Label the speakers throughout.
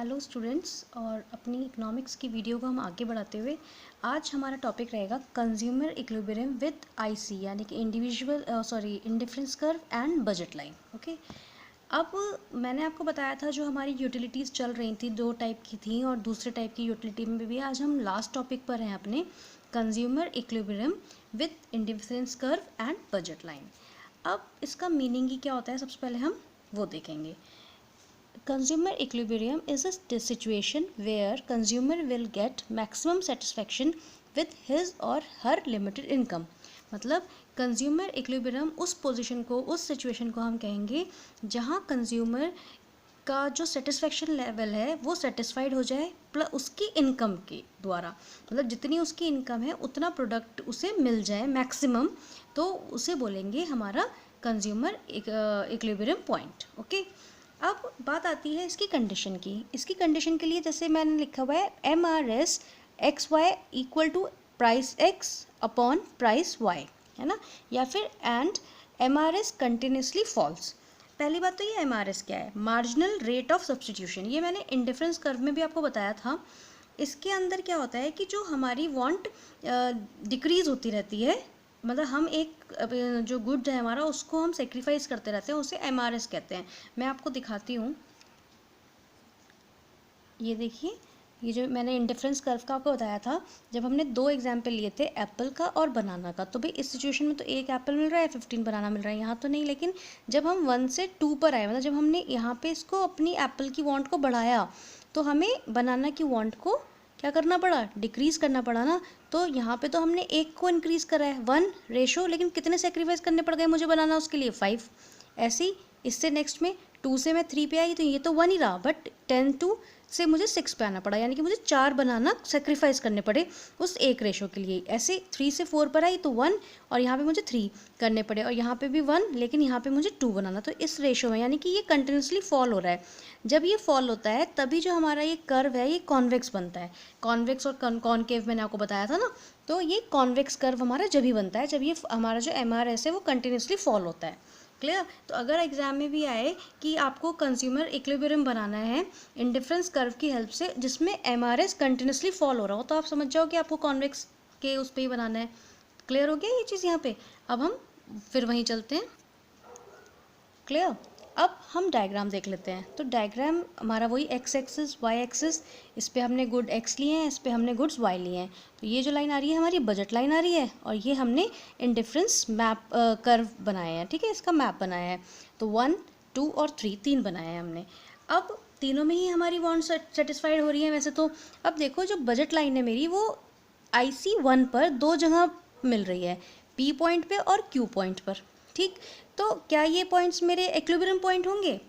Speaker 1: Hello students, और अपनी economics की वीडियो को हम आगे बढ़ाते हुए आज हमारा टॉपिक रहेगा कंज्यूमर इक्विलिब्रियम विद आईसी, यानी कि indifference curve and budget line. Okay, अब मैंने आपको बताया था जो हमारी यूटिलिटीज़ चल रही थी दो टाइप की थी, और दूसरे टाइप की यूटिलिटी में भी आज हम लास्ट टॉपिक पर हैं अपने, consumer equilibrium with indifference curve and budget line. अब इसका मीनिंग ही क्या होता है, सबसे पहले हम वो देखेंगे। Consumer equilibrium is a situation where consumer will get maximum satisfaction with his or her limited income। मतलब कंज्यूमर इक्विलिब्रियम उस पोजीशन को, उस सिचुएशन को हम कहेंगे जहां कंज्यूमर का जो सेटिस्फेक्शन लेवल है वो सेटिस्फाइड हो जाए प्लस उसकी इनकम के द्वारा, मतलब जितनी उसकी इनकम है उतना प्रोडक्ट उसे मिल जाए मैक्सिमम, तो उसे बोलेंगे हमारा कंज्यूमर इक्विलिब्रियम पॉइंट। ओके, अब बात आती है इसकी कंडीशन की। इसकी कंडीशन के लिए जैसे मैंने लिखा हुआ है MRS XY equal to price X upon price Y, है ना, या फिर एंड MRS कंटिन्यूसली फॉल्स। पहली बात तो ये MRS क्या है, मार्जिनल रेट ऑफ सब्सटीट्यूशन। ये मैंने इंडिफरेंस कर्व में भी आपको बताया था। इसके अंदर क्या होता है कि जो हमारी वांट डिक्रीज होती रहती है, मतलब हम एक जो गुड है हमारा उसको हम सेक्रीफाइस करते रहते हैं, उसे MRS कहते हैं। मैं आपको दिखाती हूँ, ये देखिए, ये जो मैंने इंडिफरेंस कर्व का आपको बताया था, जब हमने दो एग्जाम्पल लिए थे एप्पल का और बनाना का, तो भाई इस सिचुएशन में तो एक एप्पल मिल रहा है 15 बनाना मिल रहा है, यहाँ तो नहीं। लेकिन जब हम 1 से 2 पर आए, मतलब जब हमने यहाँ पे इसको अपनी एप्पल की वांट को बढ़ाया, तो हमें बनाना की वांट को क्या करना पड़ा, डिक्रीज करना पड़ा ना। तो यहाँ पे तो हमने एक को इंक्रीज करा है 1 रेशो, लेकिन कितने सेक्रीफाइस करने पड़ गए मुझे बनाना उसके लिए 5। ऐसे ही इससे नेक्स्ट में 2 से मैं 3 पे आई, तो ये तो 1 ही रहा, बट 10 to से मुझे 6 पे आना पड़ा, यानी कि मुझे 4 बनाना सेक्रीफाइस करने पड़े उस एक रेशो के लिए। ऐसे 3 से 4 पर आई तो 1, और यहाँ पे मुझे 3 करने पड़े, और यहाँ पे भी 1, लेकिन यहाँ पे मुझे 2 बनाना। तो इस रेशो में, यानी कि ये कंटिन्यूसली फॉल हो रहा है। जब ये फॉल होता है तभी जो हमारा ये कर्व है ये कॉन्वेक्स बनता है। कॉन्वेक्स और कॉनकेव मैंने आपको बताया था ना, तो ये कॉन्वेक्स कर्व हमारा जब ही बनता है जब ये हमारा जो MRS है वो कंटिन्यूसली फॉल होता है। क्लियर? तो अगर एग्जाम में भी आए कि आपको कंज्यूमर इक्विलिब्रियम बनाना है इंडिफरेंस कर्व की हेल्प से जिसमें MRS कंटिन्यूसली फॉल हो रहा हो, तो आप समझ जाओ कि आपको कॉन्वेक्स के उस पर ही बनाना है। क्लियर हो गया ये चीज़ यहाँ पे? अब हम फिर वहीं चलते हैं। क्लियर? अब हम डायग्राम देख लेते हैं। तो डायग्राम हमारा वही x एक्सिस y एक्सिस, इस पे हमने गुड x लिए हैं, इस पे हमने गुड्स y लिए हैं। तो ये जो लाइन आ रही है हमारी बजट लाइन आ रही है, और ये हमने इंडिफरेंस मैप कर्व बनाया है। ठीक है, इसका मैप बनाया है। तो 1, 2 और 3 तीन बनाया है हमने। अब तीनों में ही हमारी वांट सेटिस्फाइड हो रही है वैसे तो। अब देखो जो बजट लाइन है मेरी वो IC1 पर दो जगह मिल रही है, P पॉइंट पे और Q पॉइंट पर। ठीक, तो क्या ये पॉइंट्स मेरे इक्विलिब्रियम पॉइंट होंगे?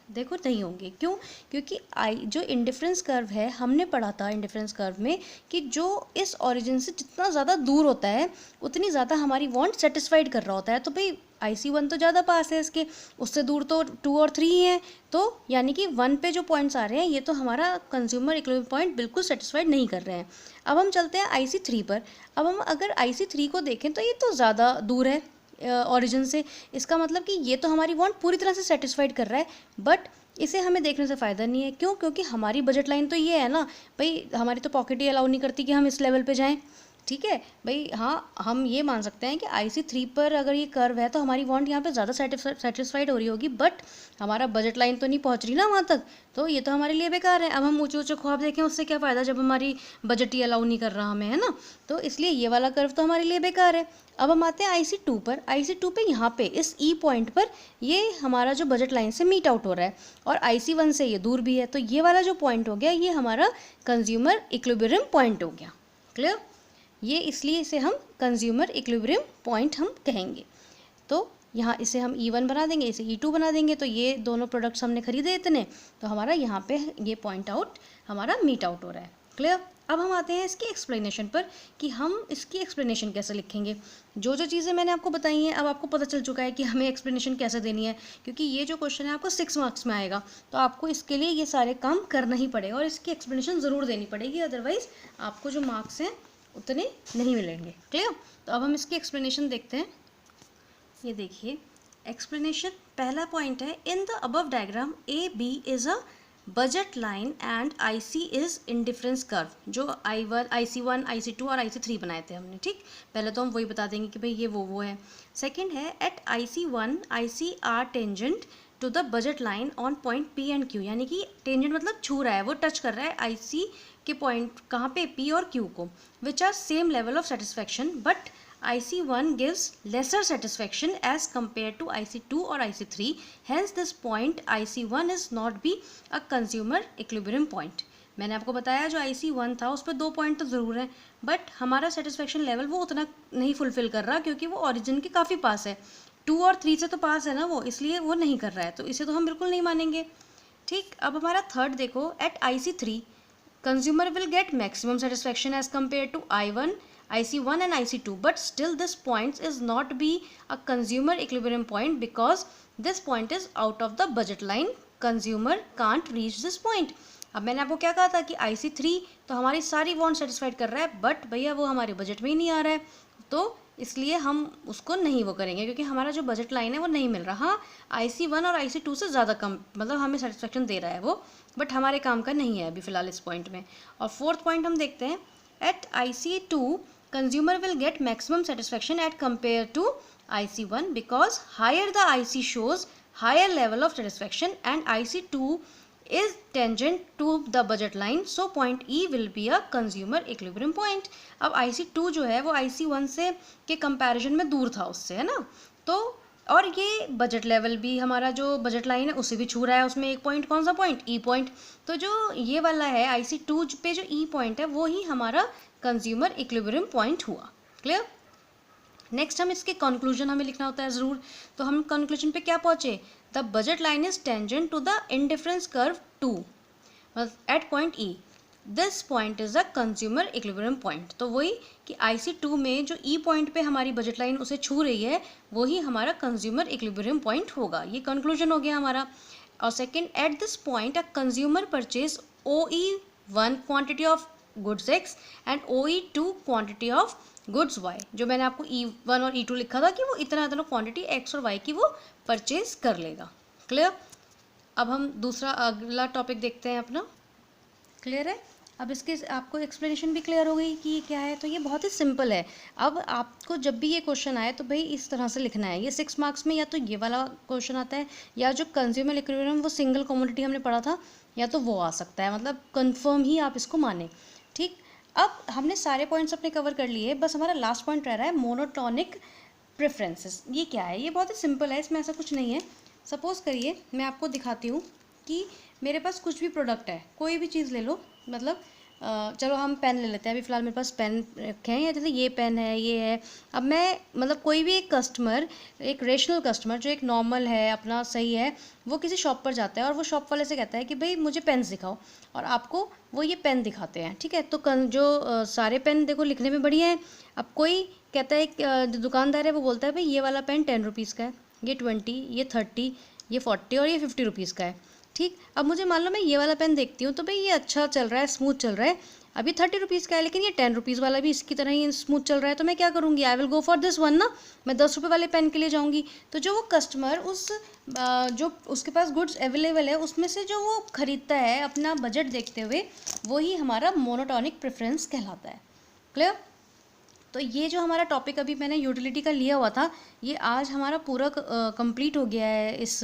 Speaker 1: देखो नहीं होंगे। क्यों? क्योंकि जो इंडिफरेंस कर्व है, हमने पढ़ा था इंडिफरेंस कर्व में कि जो इस ओरिजिन से जितना ज़्यादा दूर होता है उतनी ज़्यादा हमारी वांट सेटिस्फाइड कर रहा होता है। तो भाई IC1 तो ज़्यादा पास है इसके, उससे दूर तो 2 और 3 ही हैं। तो यानी कि 1 पे जो पॉइंट्स आ रहे हैं ये तो हमारा कंज्यूमर इक्विलिब्रियम पॉइंट बिल्कुल सेटिस्फाइड नहीं कर रहे हैं। अब हम चलते हैं IC3 पर। अब हम अगर IC3 को देखें तो ये तो ज़्यादा दूर है ओरिजिन से। इसका मतलब कि ये तो हमारी वांट पूरी तरह से सेटिस्फाइड कर रहा है, बट इसे हमें देखने से फ़ायदा नहीं है। क्यों? क्योंकि हमारी बजट लाइन तो ये है ना भाई, हमारी तो पॉकेट ही अलाउ नहीं करती कि हम इस लेवल पे जाएं। ठीक है भाई, हाँ हम ये मान सकते हैं कि IC3 पर अगर ये कर्व है तो हमारी वांट यहाँ पे ज़्यादा सेटिस्फाइड हो रही होगी, बट हमारा बजट लाइन तो नहीं पहुँच रही ना वहाँ तक, तो ये तो हमारे लिए बेकार है। अब हम ऊँचे ऊँचे ख्वाब देखें उससे क्या फ़ायदा जब हमारी बजट ही अलाउ नहीं कर रहा हमें, है ना। तो इसलिए ये वाला कर्व तो हमारे लिए बेकार है। अब हम आते हैं IC2 पर। IC2 पे यहाँ पे इस E पॉइंट पर ये हमारा जो बजट लाइन से मीट आउट हो रहा है, और IC1 से ये दूर भी है, तो ये वाला जो पॉइंट हो गया ये हमारा कंज्यूमर इक्विलिब्रियम पॉइंट हो गया। क्लियर? ये इसलिए इसे हम कंज्यूमर इक्विलिब्रियम पॉइंट हम कहेंगे। तो यहाँ इसे हम E1 बना देंगे, इसे E2 बना देंगे, तो ये दोनों प्रोडक्ट्स हमने खरीदे इतने, तो हमारा यहाँ पे ये पॉइंट आउट हमारा मीट आउट हो रहा है। क्लियर? अब हम आते हैं इसकी एक्सप्लेनेशन पर कि हम इसकी एक्सप्लेनेशन कैसे लिखेंगे। जो जो चीज़ें मैंने आपको बताई हैं अब आपको पता चल चुका है कि हमें एक्सप्लेनेशन कैसे देनी है, क्योंकि ये जो क्वेश्चन है आपको 6 मार्क्स में आएगा, तो आपको इसके लिए ये सारे काम करना ही पड़ेगा और इसकी एक्सप्लेनेशन ज़रूर देनी पड़ेगी, अदरवाइज़ आपको जो मार्क्स हैं उतने नहीं मिलेंगे। क्लियर? तो अब हम इसकी एक्सप्लेनेशन देखते हैं। ये देखिए एक्सप्लेनेशन, पहला पॉइंट है in the above diagram AB is a budget line and IC is indifference curve, जो I1 IC1 IC2 और IC3 बनाए थे हमने, ठीक। पहले तो हम वही बता देंगे कि भाई ये वो है। सेकंड है at IC1 IC are tangent to the budget line on point P and Q, यानी कि टेंजेंट मतलब छू रहा है, वो टच कर रहा है IC के पॉइंट कहाँ पे, P और Q को, which are same level of satisfaction but IC1 gives lesser satisfaction as compared to IC2 or IC3. Hence, this point IC1 is not be a consumer equilibrium point. मैंने आपको बताया जो IC1 था उस पर 2 point तो ज़रूर है, बट हमारा सेटिस्फेक्शन लेवल वो उतना नहीं फुलफिल कर रहा क्योंकि वो ओरिजिन के काफ़ी पास है, 2 और 3 से तो पास है ना वो, इसलिए वो नहीं कर रहा है, तो इसे तो हम बिल्कुल नहीं मानेंगे, ठीक। अब हमारा थर्ड देखो, at IC3 consumer will get maximum satisfaction as compare to IC1 and IC2, but still this point is not be a consumer equilibrium point because this point is out of the budget line. Consumer can't reach this point. अब मैंने आपको क्या कहा था कि IC3 तो हमारी सारी वांट सेटिस्फाइड कर रहा है, बट भैया वो हमारे बजट में ही नहीं आ रहा है, तो इसलिए हम उसको नहीं वो करेंगे क्योंकि हमारा जो बजट लाइन है वो नहीं मिल रहा। हाँ, IC1 और IC2 से ज़्यादा कम, मतलब हमें सेटिस्फेक्शन दे रहा है वो, बट हमारे काम का नहीं है अभी फ़िलहाल इस पॉइंट में। और फोर्थ पॉइंट हम देखते हैं, eight IC2 consumer will get maximum satisfaction at compared to IC1 because higher the IC shows higher level of satisfaction and IC2 is tangent to the budget line, so point E will be a consumer equilibrium point. अब IC2 जो है वो IC1 से के comparison में दूर था उससे, है ना, तो और ये बजट लेवल भी हमारा जो बजट लाइन है उसे भी छू रहा है, उसमें एक पॉइंट, कौन सा पॉइंट, E पॉइंट, तो जो ये वाला है IC2 पे जो E पॉइंट है वो ही हमारा कंज्यूमर इक्विलिब्रियम पॉइंट हुआ। क्लियर। नेक्स्ट हम इसके कंक्लूजन हमें लिखना होता है ज़रूर, तो हम कंक्लूजन पे क्या पहुँचे, the budget line is tangent to the indifference curve 2 at point E, this point is a consumer equilibrium point. तो वही कि IC2 में जो E पॉइंट पे हमारी बजट लाइन उसे छू रही है वही हमारा कंज्यूमर इक्विलिब्रियम पॉइंट होगा, ये कंक्लूजन हो गया हमारा। और second, at this point a consumer purchase OE1 quantity of goods X and OE2 quantity of goods Y, जो मैंने आपको E1 और E2 लिखा था कि वो इतना इतना क्वांटिटी X और Y की वो परचेज कर लेगा। क्लियर। अब हम दूसरा अगला टॉपिक देखते हैं अपना। क्लियर है, अब इसके आपको एक्सप्लेनेशन भी क्लियर हो गई कि ये क्या है, तो ये बहुत ही सिंपल है। अब आपको जब भी ये क्वेश्चन आए तो भाई इस तरह से लिखना है, ये 6 मार्क्स में या तो ये वाला क्वेश्चन आता है, या जो कंज्यूमर इक्विलिब्रियम वो सिंगल कमोडिटी हमने पढ़ा था, या तो वो आ सकता है, मतलब कंफर्म ही आप इसको माने, ठीक। अब हमने सारे पॉइंट्स अपने कवर कर लिए, बस हमारा लास्ट पॉइंट रह रहा है मोनोटोनिक प्रेफरेंसेस। ये क्या है, ये बहुत ही सिंपल है, इसमें ऐसा कुछ नहीं है। सपोज़ करिए मैं आपको दिखाती हूँ कि मेरे पास कुछ भी प्रोडक्ट है, कोई भी चीज़ ले लो, मतलब चलो हम पेन ले लेते हैं, अभी फ़िलहाल मेरे पास पेन रखे हैं, या जैसे ये पेन है, ये है। अब मैं मतलब कोई भी एक कस्टमर, एक रेशनल कस्टमर जो एक नॉर्मल है, अपना सही है, वो किसी शॉप पर जाता है और वो शॉप वाले से कहता है कि भाई मुझे पेन्स दिखाओ, और आपको वो ये पेन दिखाते हैं, ठीक है। तो जो सारे पेन देखो लिखने में बढ़िया है। अब कोई कहता है, जो दुकानदार है वो बोलता है भाई ये वाला पेन 10 रुपीज़ का है, ये 20, ये 30, ये 40 और ये 50 रुपीज़ का है, ठीक। अब मुझे मान लो मैं ये वाला पेन देखती हूँ तो भाई ये अच्छा चल रहा है, स्मूथ चल रहा है, अभी 30 रुपीज़ का है, लेकिन ये 10 रुपीज़ वाला भी इसकी तरह ही स्मूथ चल रहा है, तो मैं क्या करूँगी, I will go for this one ना, मैं 10 रुपये वाले पेन के लिए जाऊँगी। तो जो वो कस्टमर जो उसके पास गुड्स अवेलेबल है उसमें से जो वो ख़रीदता है अपना बजट देखते हुए, वही हमारा मोनोटोनिक प्रेफरेंस कहलाता है। क्लियर। तो ये जो हमारा टॉपिक अभी मैंने यूटिलिटी का लिया हुआ था, ये आज हमारा पूरा कंप्लीट हो गया है इस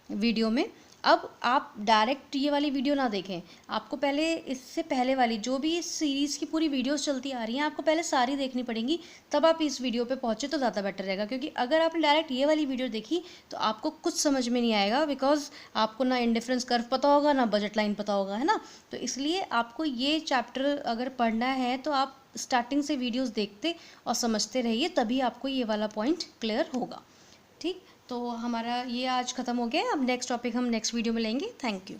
Speaker 1: वीडियो में। अब आप डायरेक्ट ये वाली वीडियो ना देखें, आपको पहले इससे पहले वाली जो भी इस सीरीज़ की पूरी वीडियोस चलती आ रही हैं आपको पहले सारी देखनी पड़ेंगी, तब आप इस वीडियो पे पहुँचे तो ज़्यादा बेटर रहेगा। क्योंकि अगर आपने डायरेक्ट ये वाली वीडियो देखी तो आपको कुछ समझ में नहीं आएगा, बिकॉज आपको ना इंडिफरेंस कर्व पता होगा ना बजट लाइन पता होगा, है ना। तो इसलिए आपको ये चैप्टर अगर पढ़ना है तो आप स्टार्टिंग से वीडियोज़ देखते और समझते रहिए, तभी आपको ये वाला पॉइंट क्लियर होगा, ठीक। तो हमारा ये आज ख़त्म हो गया, अब नेक्स्ट टॉपिक हम नेक्स्ट वीडियो में लेंगे। Thank you.